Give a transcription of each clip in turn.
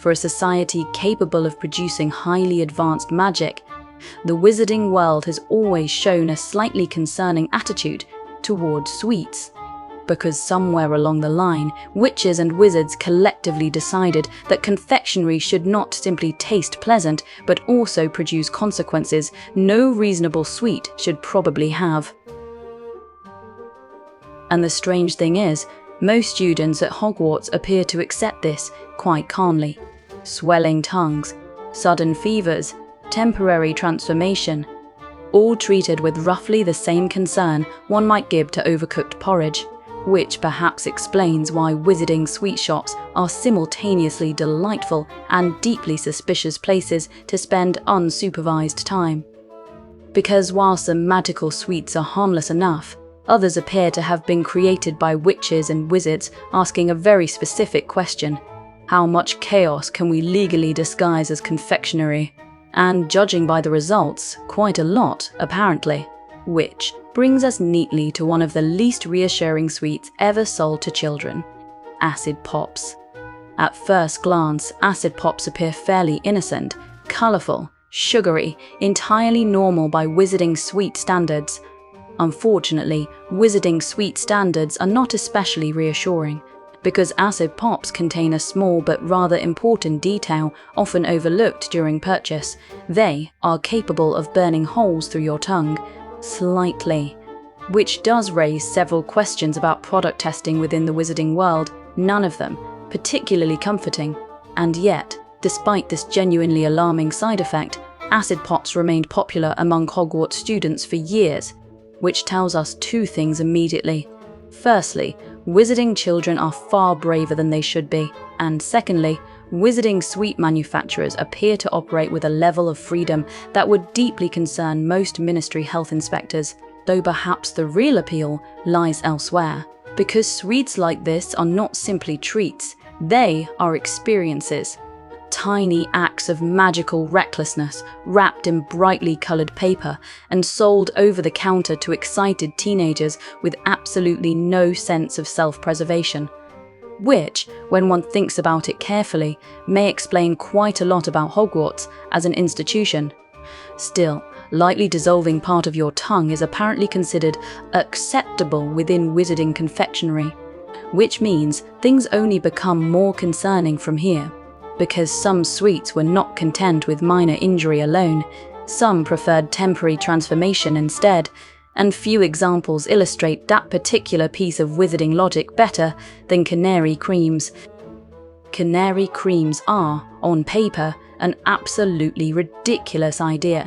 for a society capable of producing highly advanced magic, the wizarding world has always shown a slightly concerning attitude towards sweets. Because somewhere along the line, witches and wizards collectively decided that confectionery should not simply taste pleasant, but also produce consequences no reasonable sweet should probably have. And the strange thing is, most students at Hogwarts appear to accept this quite calmly. Swelling tongues, sudden fevers, temporary transformation, all treated with roughly the same concern one might give to overcooked porridge, which perhaps explains why wizarding sweet shops are simultaneously delightful and deeply suspicious places to spend unsupervised time. Because while some magical sweets are harmless enough, others appear to have been created by witches and wizards asking a very specific question: how much chaos can we legally disguise as confectionery? And judging by the results, quite a lot, apparently. Which brings us neatly to one of the least reassuring sweets ever sold to children: acid pops. At first glance, acid pops appear fairly innocent, colourful, sugary, entirely normal by wizarding sweet standards. Unfortunately, wizarding sweet standards are not especially reassuring, because acid pops contain a small but rather important detail often overlooked during purchase. They are capable of burning holes through your tongue, slightly, which does raise several questions about product testing within the wizarding world, none of them particularly comforting. And yet, despite this genuinely alarming side effect, acid pops remained popular among Hogwarts students for years, which tells us two things immediately. Firstly, wizarding children are far braver than they should be, and secondly, wizarding sweet manufacturers appear to operate with a level of freedom that would deeply concern most Ministry health inspectors, though perhaps the real appeal lies elsewhere. Because sweets like this are not simply treats, they are experiences. Tiny acts of magical recklessness wrapped in brightly coloured paper and sold over the counter to excited teenagers with absolutely no sense of self-preservation. Which, when one thinks about it carefully, may explain quite a lot about Hogwarts as an institution. Still, lightly dissolving part of your tongue is apparently considered acceptable within wizarding confectionery, which means things only become more concerning from here. Because some sweets were not content with minor injury alone, some preferred temporary transformation instead, and few examples illustrate that particular piece of wizarding logic better than Canary creams. Canary creams are, on paper, an absolutely ridiculous idea,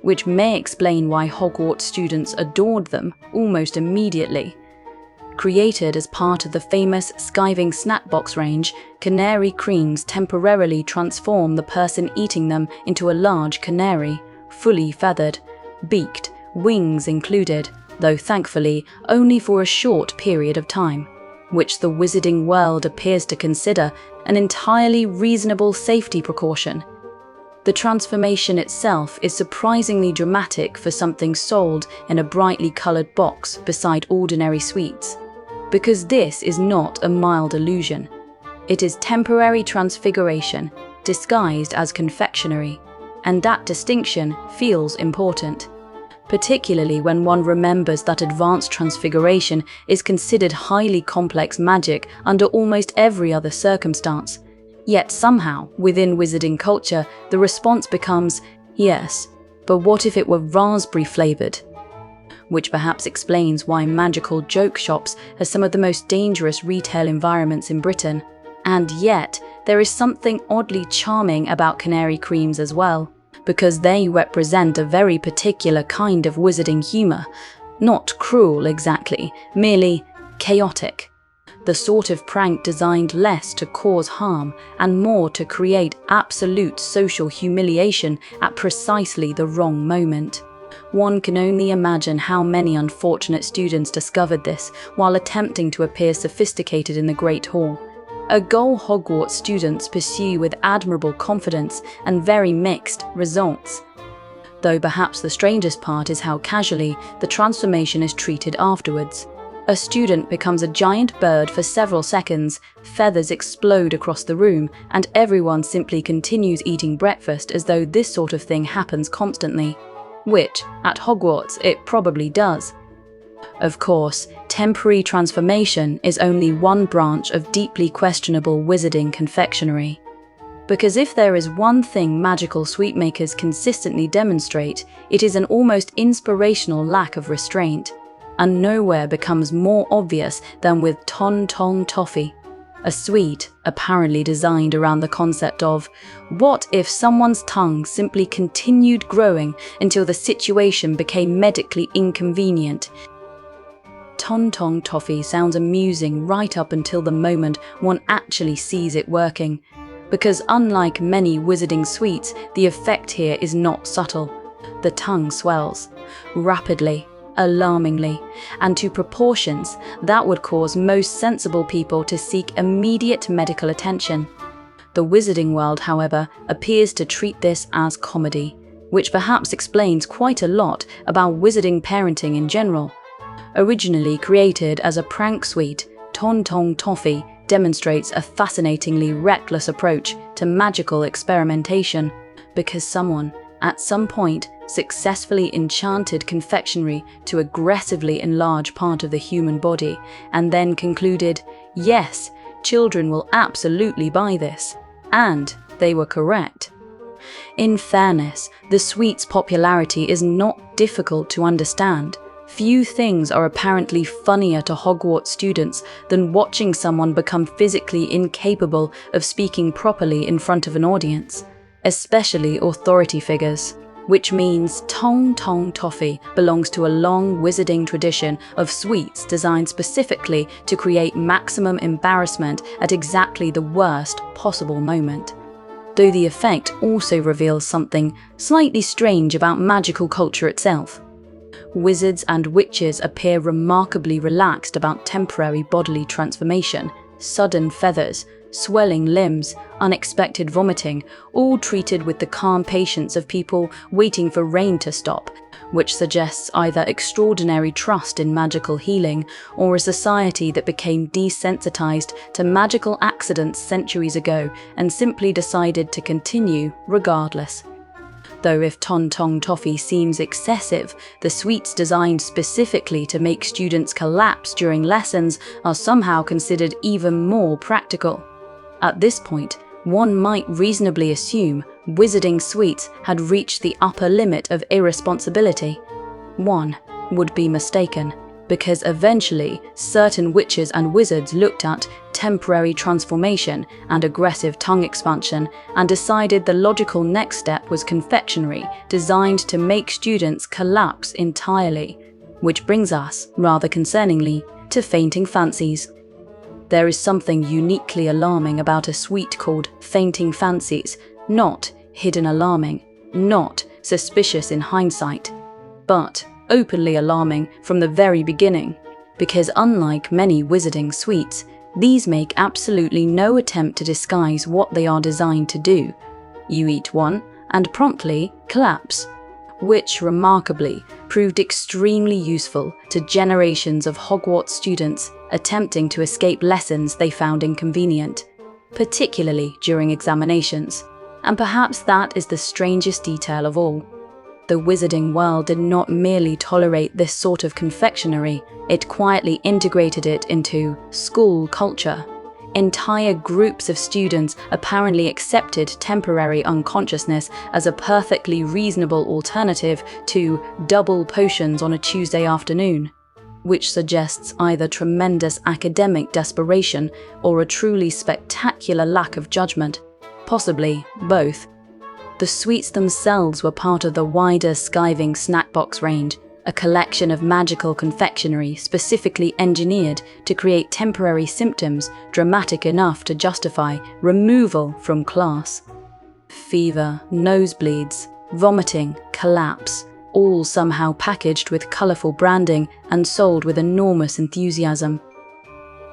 which may explain why Hogwarts students adored them almost immediately. Created as part of the famous skiving snack box range, Canary creams temporarily transform the person eating them into a large canary, fully feathered, beaked, wings included, though thankfully only for a short period of time, which the wizarding world appears to consider an entirely reasonable safety precaution. The transformation itself is surprisingly dramatic for something sold in a brightly coloured box beside ordinary sweets. Because this is not a mild illusion. It is temporary transfiguration, disguised as confectionery, and that distinction feels important, particularly when one remembers that advanced transfiguration is considered highly complex magic under almost every other circumstance. Yet somehow, within wizarding culture, the response becomes, yes, but what if it were raspberry flavoured? Which perhaps explains why magical joke shops are some of the most dangerous retail environments in Britain. And yet, there is something oddly charming about Canary creams as well, because they represent a very particular kind of wizarding humour. Not cruel exactly, merely chaotic. The sort of prank designed less to cause harm and more to create absolute social humiliation at precisely the wrong moment. One can only imagine how many unfortunate students discovered this while attempting to appear sophisticated in the Great Hall. A goal Hogwarts students pursue with admirable confidence and very mixed results. Though perhaps the strangest part is how casually the transformation is treated afterwards. A student becomes a giant bird for several seconds, feathers explode across the room, and everyone simply continues eating breakfast as though this sort of thing happens constantly. Which, at Hogwarts, it probably does. Of course, temporary transformation is only one branch of deeply questionable wizarding confectionery. Because if there is one thing magical sweetmakers consistently demonstrate, it is an almost inspirational lack of restraint. And nowhere becomes more obvious than with Ton Tong Toffee, a sweet apparently designed around the concept of, what if someone's tongue simply continued growing until the situation became medically inconvenient? Ton Tong Toffee sounds amusing right up until the moment one actually sees it working. Because unlike many wizarding sweets, the effect here is not subtle. The tongue swells rapidly, alarmingly, and to proportions that would cause most sensible people to seek immediate medical attention. The wizarding world, however, appears to treat this as comedy, which perhaps explains quite a lot about wizarding parenting in general. Originally created as a prank sweet, Ton Tong Toffee demonstrates a fascinatingly reckless approach to magical experimentation, because someone, at some point, successfully enchanted confectionery to aggressively enlarge part of the human body, and then concluded, yes, children will absolutely buy this. And they were correct. In fairness, the sweet's popularity is not difficult to understand. Few things are apparently funnier to Hogwarts students than watching someone become physically incapable of speaking properly in front of an audience, especially authority figures. Which means Tong Tong Toffee belongs to a long wizarding tradition of sweets designed specifically to create maximum embarrassment at exactly the worst possible moment. Though the effect also reveals something slightly strange about magical culture itself. Wizards and witches appear remarkably relaxed about temporary bodily transformation, sudden feathers, swelling limbs, unexpected vomiting, all treated with the calm patience of people waiting for rain to stop, which suggests either extraordinary trust in magical healing or a society that became desensitized to magical accidents centuries ago and simply decided to continue regardless. Though if Ton Tong Toffee seems excessive, the sweets designed specifically to make students collapse during lessons are somehow considered even more practical. At this point, one might reasonably assume wizarding sweets had reached the upper limit of irresponsibility. One would be mistaken, because eventually certain witches and wizards looked at temporary transformation and aggressive tongue expansion and decided the logical next step was confectionery designed to make students collapse entirely, which brings us, rather concerningly, to fainting fancies. There is something uniquely alarming about a sweet called fainting fancies, not hidden alarming, not suspicious in hindsight, but openly alarming from the very beginning, because unlike many wizarding sweets, these make absolutely no attempt to disguise what they are designed to do. You eat one and promptly collapse, which remarkably proved extremely useful to generations of Hogwarts students attempting to escape lessons they found inconvenient, particularly during examinations. And perhaps that is the strangest detail of all. The wizarding world did not merely tolerate this sort of confectionery, it quietly integrated it into school culture. Entire groups of students apparently accepted temporary unconsciousness as a perfectly reasonable alternative to double potions on a Tuesday afternoon, which suggests either tremendous academic desperation or a truly spectacular lack of judgment, possibly both. The sweets themselves were part of the wider Skiving Snackbox range, a collection of magical confectionery specifically engineered to create temporary symptoms dramatic enough to justify removal from class. Fever, nosebleeds, vomiting, collapse, all somehow packaged with colourful branding and sold with enormous enthusiasm.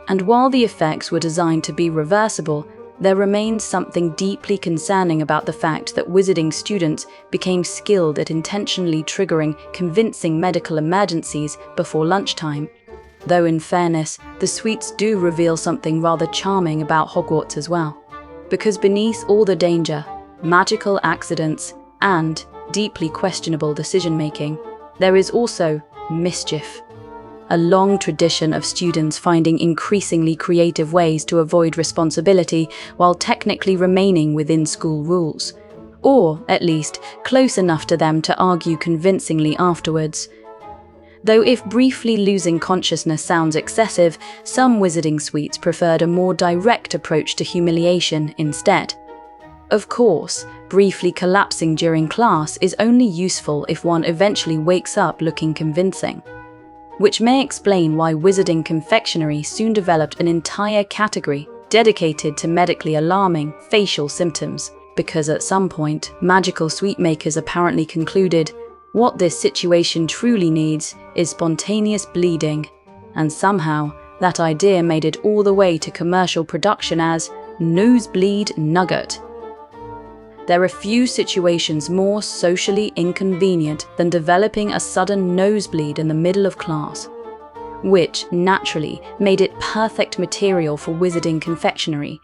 And while the effects were designed to be reversible, there remains something deeply concerning about the fact that wizarding students became skilled at intentionally triggering convincing medical emergencies before lunchtime. Though in fairness, the sweets do reveal something rather charming about Hogwarts as well. Because beneath all the danger, magical accidents, and deeply questionable decision-making, there is also mischief. A long tradition of students finding increasingly creative ways to avoid responsibility while technically remaining within school rules, or at least close enough to them to argue convincingly afterwards. Though if briefly losing consciousness sounds excessive, some wizarding suites preferred a more direct approach to humiliation instead. Of course, briefly collapsing during class is only useful if one eventually wakes up looking convincing. Which may explain why wizarding confectionery soon developed an entire category dedicated to medically alarming facial symptoms, because at some point, magical sweet makers apparently concluded what this situation truly needs is spontaneous bleeding, and somehow that idea made it all the way to commercial production as nosebleed nugget. There are few situations more socially inconvenient than developing a sudden nosebleed in the middle of class, which naturally made it perfect material for wizarding confectionery.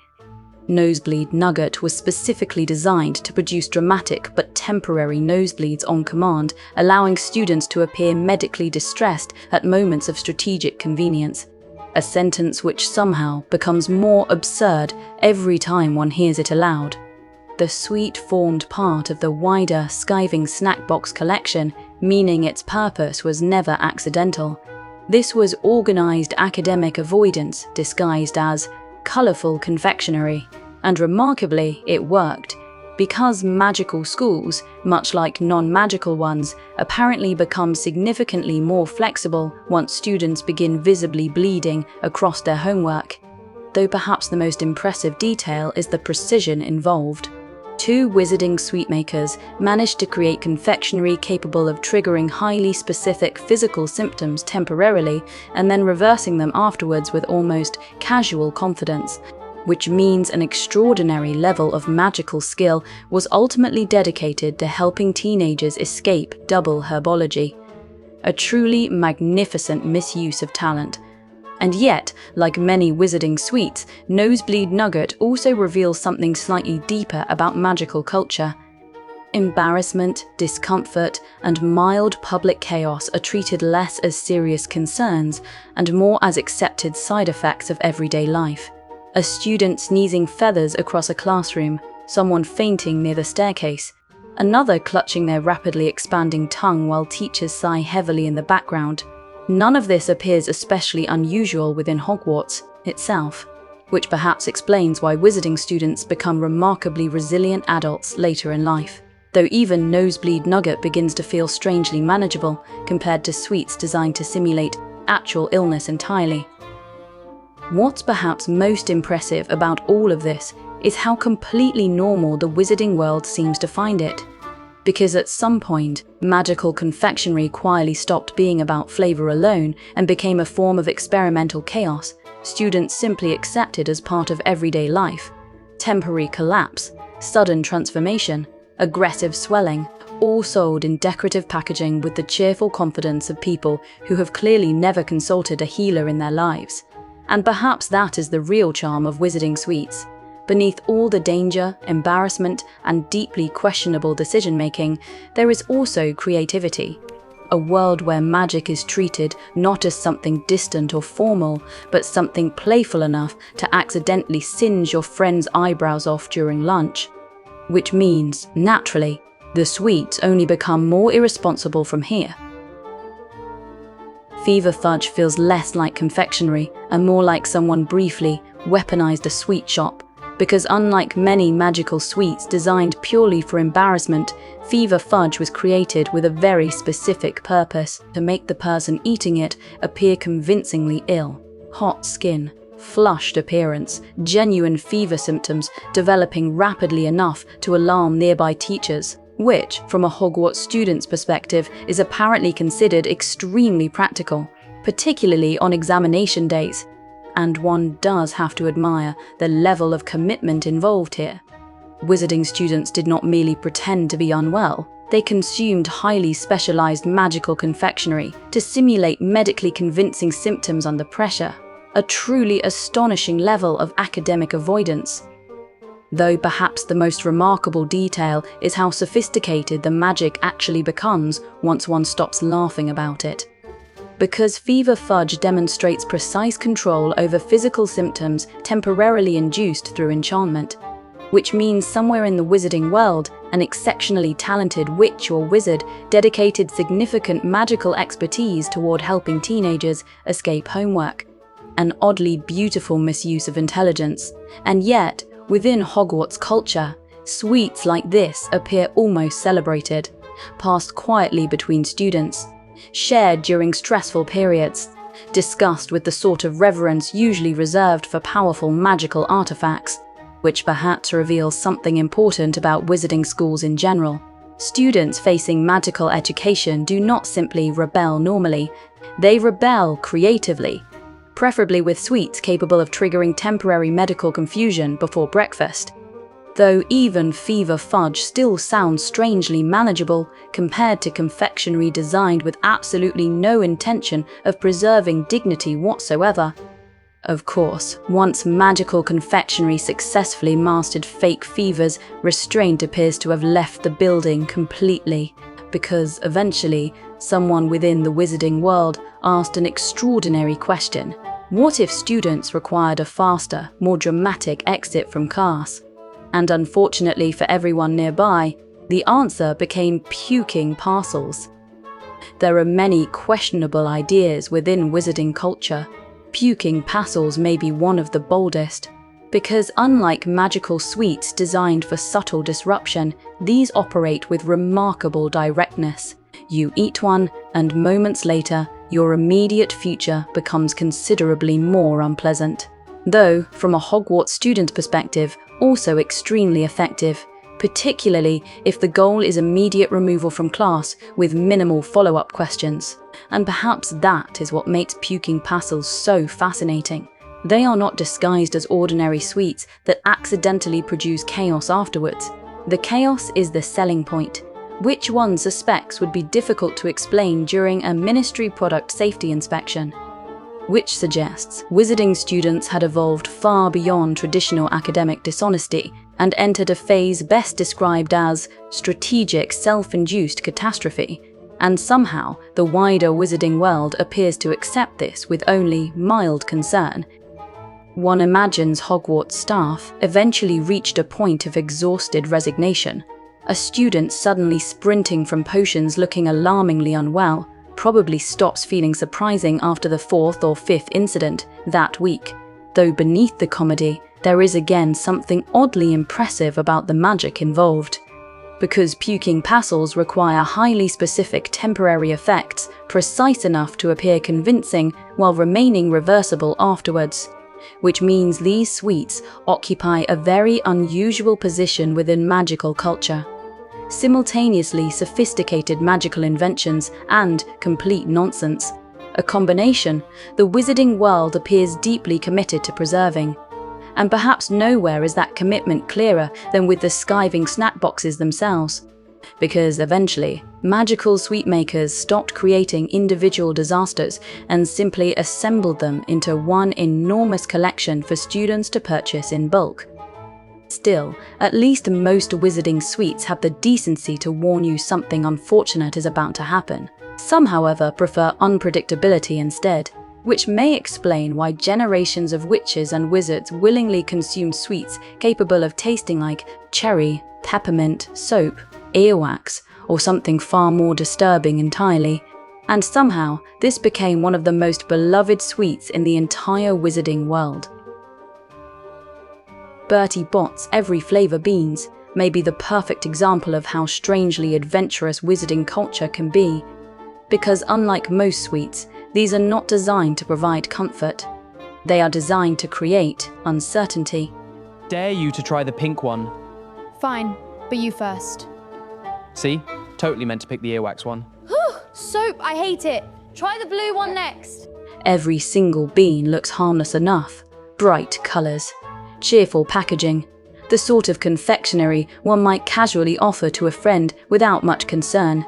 Nosebleed Nugget was specifically designed to produce dramatic but temporary nosebleeds on command, allowing students to appear medically distressed at moments of strategic convenience. A sentence which somehow becomes more absurd every time one hears it aloud. The sweet formed part of the wider skiving snack box collection, meaning its purpose was never accidental. This was organized academic avoidance disguised as colourful confectionery, and remarkably, it worked, because magical schools, much like non-magical ones, apparently become significantly more flexible once students begin visibly bleeding across their homework. Though perhaps the most impressive detail is the precision involved. Two wizarding sweet makers managed to create confectionery capable of triggering highly specific physical symptoms temporarily and then reversing them afterwards with almost casual confidence, which means an extraordinary level of magical skill was ultimately dedicated to helping teenagers escape double herbology. A truly magnificent misuse of talent. And yet, like many wizarding sweets, Nosebleed Nugget also reveals something slightly deeper about magical culture. Embarrassment, discomfort, and mild public chaos are treated less as serious concerns and more as accepted side effects of everyday life. A student sneezing feathers across a classroom, someone fainting near the staircase, another clutching their rapidly expanding tongue while teachers sigh heavily in the background. None of this appears especially unusual within Hogwarts itself, which perhaps explains why wizarding students become remarkably resilient adults later in life, though even Nosebleed Nugget begins to feel strangely manageable compared to sweets designed to simulate actual illness entirely. What's perhaps most impressive about all of this is how completely normal the wizarding world seems to find it. Because at some point, magical confectionery quietly stopped being about flavor alone and became a form of experimental chaos students simply accepted as part of everyday life. Temporary collapse, sudden transformation, aggressive swelling, all sold in decorative packaging with the cheerful confidence of people who have clearly never consulted a healer in their lives. And perhaps that is the real charm of wizarding sweets. Beneath all the danger, embarrassment, and deeply questionable decision-making, there is also creativity. A world where magic is treated not as something distant or formal, but something playful enough to accidentally singe your friend's eyebrows off during lunch. Which means, naturally, the sweets only become more irresponsible from here. Fever fudge feels less like confectionery and more like someone briefly weaponized a sweet shop. Because unlike many magical sweets designed purely for embarrassment, Fever Fudge was created with a very specific purpose: to make the person eating it appear convincingly ill. Hot skin, flushed appearance, genuine fever symptoms developing rapidly enough to alarm nearby teachers, which, from a Hogwarts student's perspective, is apparently considered extremely practical, particularly on examination days. And one does have to admire the level of commitment involved here. Wizarding students did not merely pretend to be unwell, They consumed highly specialized magical confectionery to simulate medically convincing symptoms under pressure, a truly astonishing level of academic avoidance. Though perhaps the most remarkable detail is how sophisticated the magic actually becomes once one stops laughing about it. Because fever fudge demonstrates precise control over physical symptoms temporarily induced through enchantment, which means somewhere in the wizarding world, an exceptionally talented witch or wizard dedicated significant magical expertise toward helping teenagers escape homework. An oddly beautiful misuse of intelligence. And yet, within Hogwarts culture, sweets like this appear almost celebrated, passed quietly between students, shared during stressful periods, discussed with the sort of reverence usually reserved for powerful magical artifacts, which perhaps reveals something important about wizarding schools in general. Students facing magical education do not simply rebel normally, they rebel creatively, preferably with sweets capable of triggering temporary medical confusion before breakfast. Though even fever fudge still sounds strangely manageable compared to confectionery designed with absolutely no intention of preserving dignity whatsoever. Of course, once magical confectionery successfully mastered fake fevers, restraint appears to have left the building completely, because eventually, someone within the wizarding world asked an extraordinary question. What if students required a faster, more dramatic exit from class? And unfortunately for everyone nearby, the answer became puking parcels. There are many questionable ideas within wizarding culture. Puking parcels may be one of the boldest, because unlike magical sweets designed for subtle disruption, these operate with remarkable directness. You eat one, and moments later, your immediate future becomes considerably more unpleasant. Though, from a Hogwarts student perspective, also extremely effective, particularly if the goal is immediate removal from class with minimal follow-up questions. And perhaps that is what makes puking parcels so fascinating. They are not disguised as ordinary sweets that accidentally produce chaos afterwards. The chaos is the selling point, which one suspects would be difficult to explain during a Ministry product safety inspection. Which suggests wizarding students had evolved far beyond traditional academic dishonesty and entered a phase best described as strategic self-induced catastrophe. And somehow, the wider wizarding world appears to accept this with only mild concern. One imagines Hogwarts staff eventually reached a point of exhausted resignation. A student suddenly sprinting from potions looking alarmingly unwell probably stops feeling surprising after the 4th or 5th incident that week. Though beneath the comedy, there is again something oddly impressive about the magic involved. Because puking parcels require highly specific temporary effects, precise enough to appear convincing while remaining reversible afterwards. Which means these sweets occupy a very unusual position within magical culture. Simultaneously sophisticated magical inventions and complete nonsense. A combination the wizarding world appears deeply committed to preserving. And perhaps nowhere is that commitment clearer than with the skiving snack boxes themselves. Because eventually, magical sweet makers stopped creating individual disasters and simply assembled them into one enormous collection for students to purchase in bulk. Still, at least most wizarding sweets have the decency to warn you something unfortunate is about to happen. Some, however, prefer unpredictability instead, which may explain why generations of witches and wizards willingly consume sweets capable of tasting like cherry, peppermint, soap, earwax, or something far more disturbing entirely. And somehow, this became one of the most beloved sweets in the entire wizarding world. Bertie Bott's every flavour beans may be the perfect example of how strangely adventurous wizarding culture can be. Because unlike most sweets, these are not designed to provide comfort. They are designed to create uncertainty. Dare you to try the pink one. Fine, but you first. See? Totally meant to pick the earwax one. Soap, I hate it. Try the blue one next. Every single bean looks harmless enough. Bright colours, cheerful packaging, the sort of confectionery one might casually offer to a friend without much concern.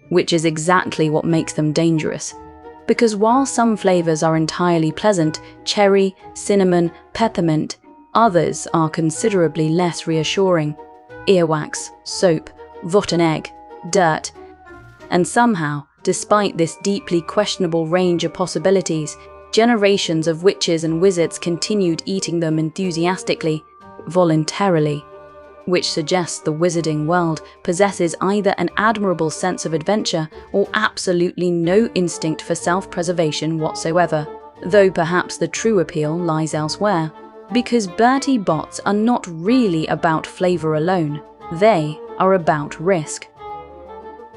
Which is exactly what makes them dangerous. Because while some flavors are entirely pleasant, cherry, cinnamon, peppermint, others are considerably less reassuring. Earwax, soap, rotten egg, dirt. And somehow, despite this deeply questionable range of possibilities, generations of witches and wizards continued eating them enthusiastically, voluntarily. Which suggests the wizarding world possesses either an admirable sense of adventure or absolutely no instinct for self-preservation whatsoever, though perhaps the true appeal lies elsewhere. Because Bertie Botts are not really about flavour alone, they are about risk.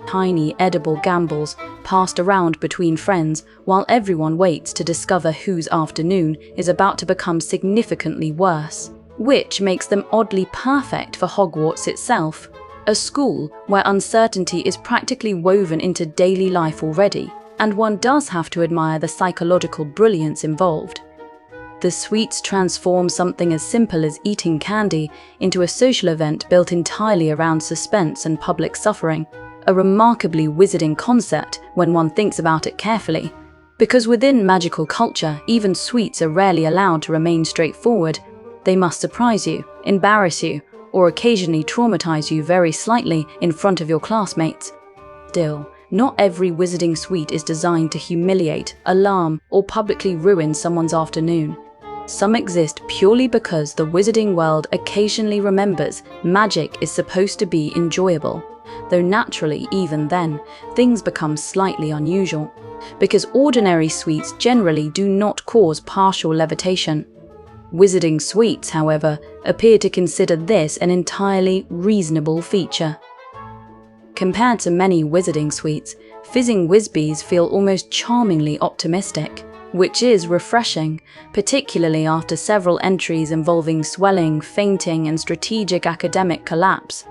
Tiny edible gambles passed around between friends while everyone waits to discover whose afternoon is about to become significantly worse. Which makes them oddly perfect for Hogwarts itself, a school where uncertainty is practically woven into daily life already, and one does have to admire the psychological brilliance involved. The sweets transform something as simple as eating candy into a social event built entirely around suspense and public suffering, a remarkably wizarding concept when one thinks about it carefully. Because within magical culture, even sweets are rarely allowed to remain straightforward. They must surprise you, embarrass you, or occasionally traumatize you very slightly in front of your classmates. Still, not every wizarding sweet is designed to humiliate, alarm, or publicly ruin someone's afternoon. Some exist purely because the wizarding world occasionally remembers magic is supposed to be enjoyable, though naturally, even then, things become slightly unusual, because ordinary sweets generally do not cause partial levitation. Wizarding sweets, however, appear to consider this an entirely reasonable feature. Compared to many wizarding sweets, Fizzing Whizzbees feel almost charmingly optimistic, which is refreshing, particularly after several entries involving swelling, fainting, and strategic academic collapse.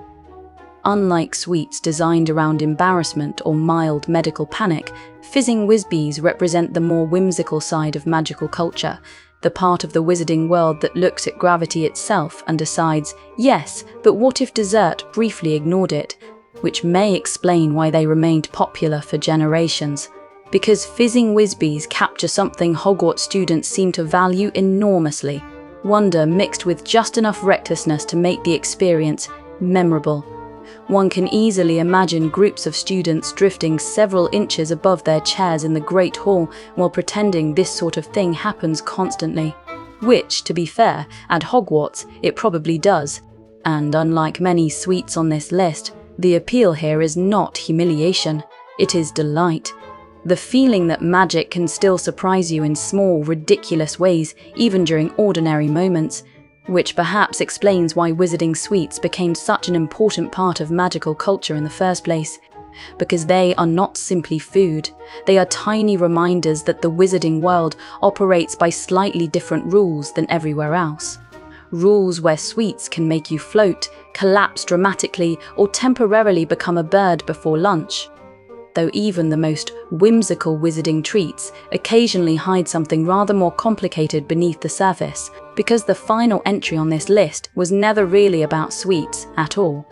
Unlike sweets designed around embarrassment or mild medical panic, Fizzing Whizzbees represent the more whimsical side of magical culture, the part of the wizarding world that looks at gravity itself and decides, yes, but what if dessert briefly ignored it, which may explain why they remained popular for generations. Because Fizzing Whizzbees capture something Hogwarts students seem to value enormously, wonder mixed with just enough recklessness to make the experience memorable. One can easily imagine groups of students drifting several inches above their chairs in the Great Hall while pretending this sort of thing happens constantly. Which, to be fair, at Hogwarts it probably does. And unlike many sweets on this list, the appeal here is not humiliation, it is delight. The feeling that magic can still surprise you in small, ridiculous ways, even during ordinary moments. Which perhaps explains why wizarding sweets became such an important part of magical culture in the first place. Because they are not simply food, they are tiny reminders that the wizarding world operates by slightly different rules than everywhere else. Rules where sweets can make you float, collapse dramatically, or temporarily become a bird before lunch. Though even the most whimsical wizarding treats occasionally hide something rather more complicated beneath the surface, because the final entry on this list was never really about sweets at all.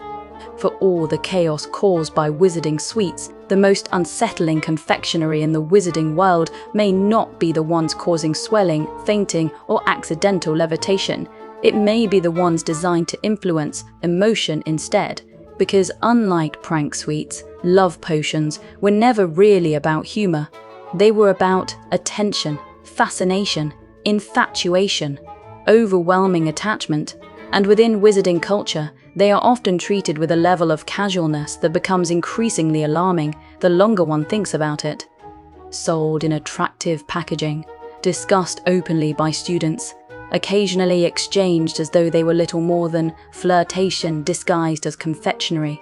For all the chaos caused by wizarding sweets, the most unsettling confectionery in the wizarding world may not be the ones causing swelling, fainting, or accidental levitation. It may be the ones designed to influence emotion instead. Because unlike prank sweets, love potions were never really about humour. They were about attention, fascination, infatuation, overwhelming attachment, and within wizarding culture, they are often treated with a level of casualness that becomes increasingly alarming the longer one thinks about it. Sold in attractive packaging, discussed openly by students, occasionally exchanged as though they were little more than flirtation disguised as confectionery,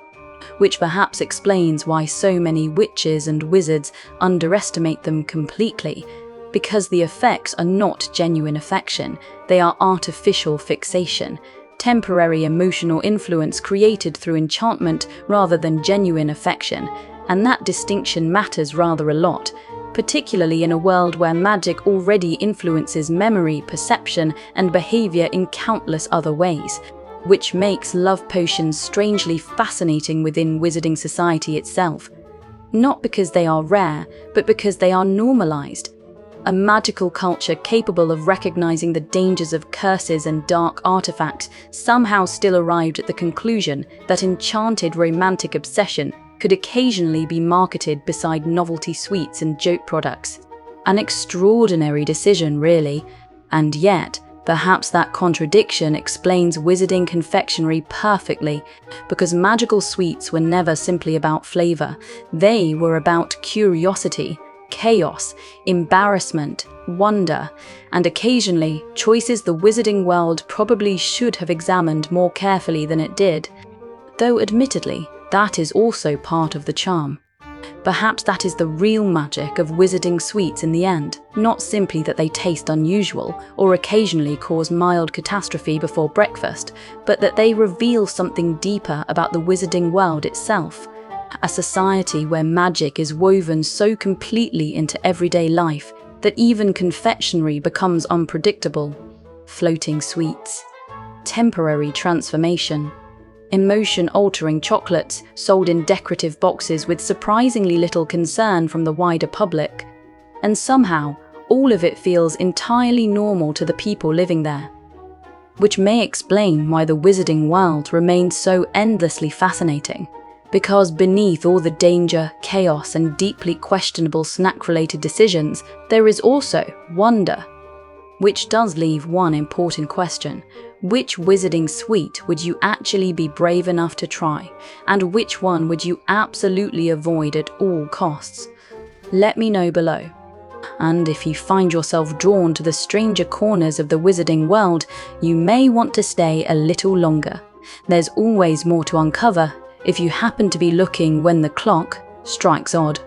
which perhaps explains why so many witches and wizards underestimate them completely, because the effects are not genuine affection, they are artificial fixation, temporary emotional influence created through enchantment rather than genuine affection, and that distinction matters rather a lot, particularly in a world where magic already influences memory, perception, and behavior in countless other ways. which makes love potions strangely fascinating within wizarding society itself. Not because they are rare, but because they are normalized. A magical culture capable of recognizing the dangers of curses and dark artifacts somehow still arrived at the conclusion that enchanted romantic obsession could occasionally be marketed beside novelty sweets and joke products. An extraordinary decision, really, and yet, perhaps that contradiction explains wizarding confectionery perfectly, because magical sweets were never simply about flavor. They were about curiosity, chaos, embarrassment, wonder, and occasionally choices the wizarding world probably should have examined more carefully than it did. Though admittedly, that is also part of the charm. Perhaps that is the real magic of wizarding sweets in the end, not simply that they taste unusual or occasionally cause mild catastrophe before breakfast, but that they reveal something deeper about the wizarding world itself. A society where magic is woven so completely into everyday life that even confectionery becomes unpredictable. Floating sweets. Temporary transformation. Emotion-altering chocolates sold in decorative boxes with surprisingly little concern from the wider public. And somehow, all of it feels entirely normal to the people living there. Which may explain why the wizarding world remains so endlessly fascinating. Because beneath all the danger, chaos, and deeply questionable snack-related decisions, there is also wonder. Which does leave one important question. Which wizarding sweet would you actually be brave enough to try? And which one would you absolutely avoid at all costs? Let me know below. And if you find yourself drawn to the stranger corners of the wizarding world, you may want to stay a little longer. There's always more to uncover if you happen to be looking when the clock strikes odd.